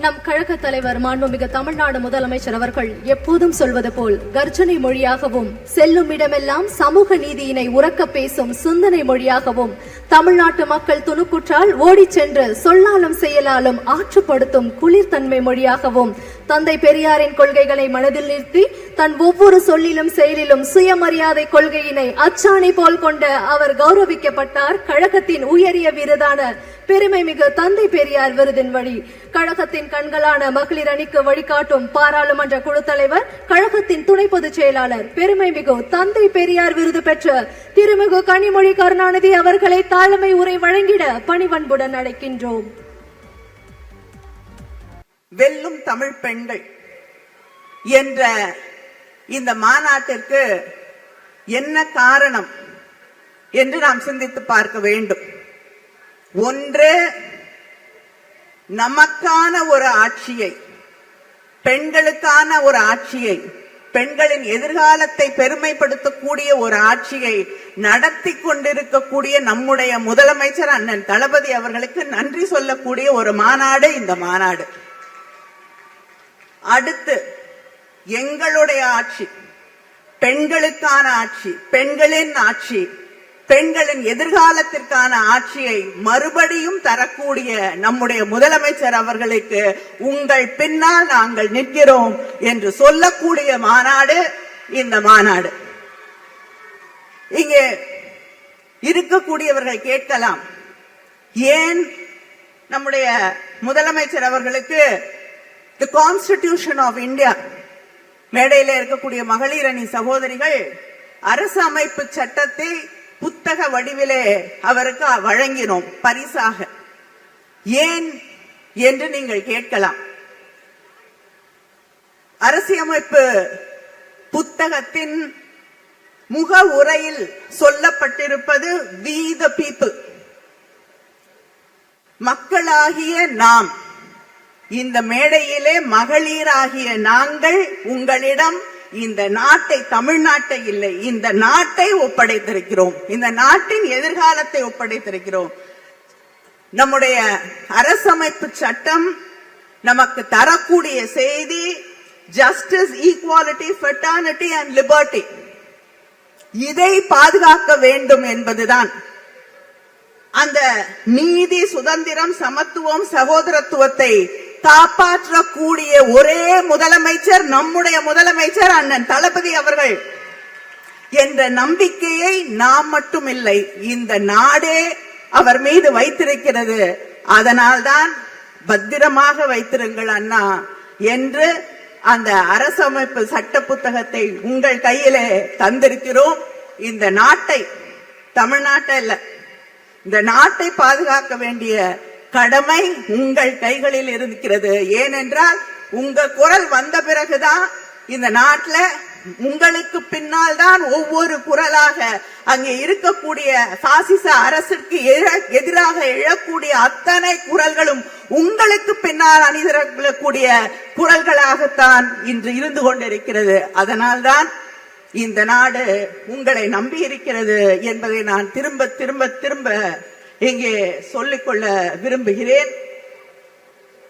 நம் கழக தலைவர் மாண்புமிகு தமிழ்நாடு முதலமைச்சர் அவர்கள் எப்போதும் சொல்வது போல் கர்ஜனை மொழியாகவும் செல்லும் இடமெல்லாம் சமூக நீதியினை உறக்க பேசும் சிந்தனை மொழியாகவும் தமிழ்நாட்டு மக்கள் துணுக்குற்றால் ஓடிச் சென்று சொல்லாலும் செயலாலும் ஆற்றுப்படுத்தும் குளிர்தன்மை மொழியாகவும் தந்தை பெரியாரின் கொள்கைகளை மனதில் நிறுத்தி தன் ஒவ்வொரு சொல்லிலும் செயலிலும் சுயமரியாதை கொள்கையினை அச்சாணி போல் கொண்ட அவர் கௌரவிக்கப்பட்டார் கழகத்தின் உயரிய விருதான பெருமை மிகு தந்தை பெரியார் விருதின் வழி. கழகத்தின் கண்களான மகளிர் அணிக்கு வழிகாட்டும் பாராளுமன்ற குழு தலைவர், கழகத்தின் துணை பொதுச் செயலாளர், பெருமை மிகு தந்தை பெரியார் விருது பெற்ற திருமிகு கனிமொழி கருணாநிதி அவர்களை தாழ்மை உரை வழங்கிட பணிவன்புடன் அழைக்கின்றோம். வெல்லும் தமிழ் பெண்கள் என்ற இந்த மாநாட்டிற்கு என்ன காரணம் என்று நாம் சிந்தித்து பார்க்க வேண்டும். ஒன்று, நமக்கான ஒரு ஆட்சியை, பெண்களுக்கான ஒரு ஆட்சியை, பெண்களின் எதிர்காலத்தை பெருமைப்படுத்தக்கூடிய ஒரு ஆட்சியை நடத்தி கொண்டிருக்கக்கூடிய நம்முடைய முதலமைச்சர் அண்ணன் தளபதி அவர்களுக்கு நன்றி சொல்லக்கூடிய ஒரு மாநாடு இந்த மாநாடு. அடுத்து, எங்களுடைய ஆட்சி, பெண்களுக்கான ஆட்சி, பெண்களின் ஆட்சி, பெண்களின் எதிர்காலத்திற்கான ஆட்சியை மறுபடியும் தரக்கூடிய நம்முடைய முதலமைச்சர் அவர்களுக்கு உங்கள் பின்னால் நாங்கள் நிற்கிறோம் என்று சொல்லக்கூடிய மாநாடு இந்த மாநாடு. இங்கே இருக்கக்கூடியவர்கள் கேட்கலாம், ஏன் நம்முடைய முதலமைச்சர் அவர்களுக்கு தி கான்ஸ்டிடியூஷன் ஆஃப் இந்தியா, மேடையில் இருக்கக்கூடிய மகளிர் அணி சகோதரிகள் அரசு அமைப்பு சட்டத்தை புத்தக வடிவிலே அவருக்கு வழங்கினோம் பரிசாக, ஏன் என்று நீங்கள் கேட்கலாம். அரசியலமைப்பு புத்தகத்தின் முக உரையில் சொல்லப்பட்டிருப்பது we the people, மக்களாகிய நாம். இந்த மேடையிலே மகளிராகிய நாங்கள் உங்களிடம் இந்த நாட்டை, தமிழ்நாட்டை இல்லை, இந்த நாட்டை ஒப்படைத்திருக்கிறோம், இந்த நாட்டின் எதிர்காலத்தை ஒப்படைத்திருக்கிறோம். நம்முடைய அரசமைப்பு சட்டம் நமக்கு தரக்கூடிய செய்தி justice, equality, fraternity and liberty. இதை பாதுகாக்க வேண்டும் என்பதுதான். அந்த நீதி, சுதந்திரம், சமத்துவம், சகோதரத்துவத்தை காப்பாற்றக்கூடிய ஒரே முதலமைச்சர் நம்முடைய முதலமைச்சர் அண்ணன் தளபதி அவர்கள் என்ற நம்பிக்கையை நாம் மட்டும் இல்லை, இந்த நாடே அவர் மீது வைத்திருக்கிறது. அதனால்தான் பத்திரமாக வைத்திருங்கள் அண்ணா என்று அந்த அரசமைப்பு சட்ட புத்தகத்தை உங்கள் கையிலே தந்திருக்கிறோம். இந்த நாட்டை, தமிழ்நாட்டை இல்ல, இந்த நாட்டை பாதுகாக்க வேண்டிய கடமை உங்கள் கைகளில் இருக்கிறது. ஏனென்றால் உங்க குரல் வந்த பிறகுதான் இந்த நாட்டில் உங்களுக்கு பின்னால் தான் ஒவ்வொரு குரலாக அங்கே இருக்கக்கூடிய பாசிச அரசுக்கு எதிராக எழக்கூடிய அத்தனை குரல்களும் உங்களுக்கு பின்னால் அணிதிரக்கூடிய குரல்களாகத்தான் இன்று இருந்து கொண்டிருக்கிறது. அதனால்தான் இந்த நாடு உங்களை நம்பி இருக்கிறது என்பதை நான் திரும்ப திரும்ப திரும்ப இங்கே சொல்லிக்கொள்ள விரும்புகிறேன்.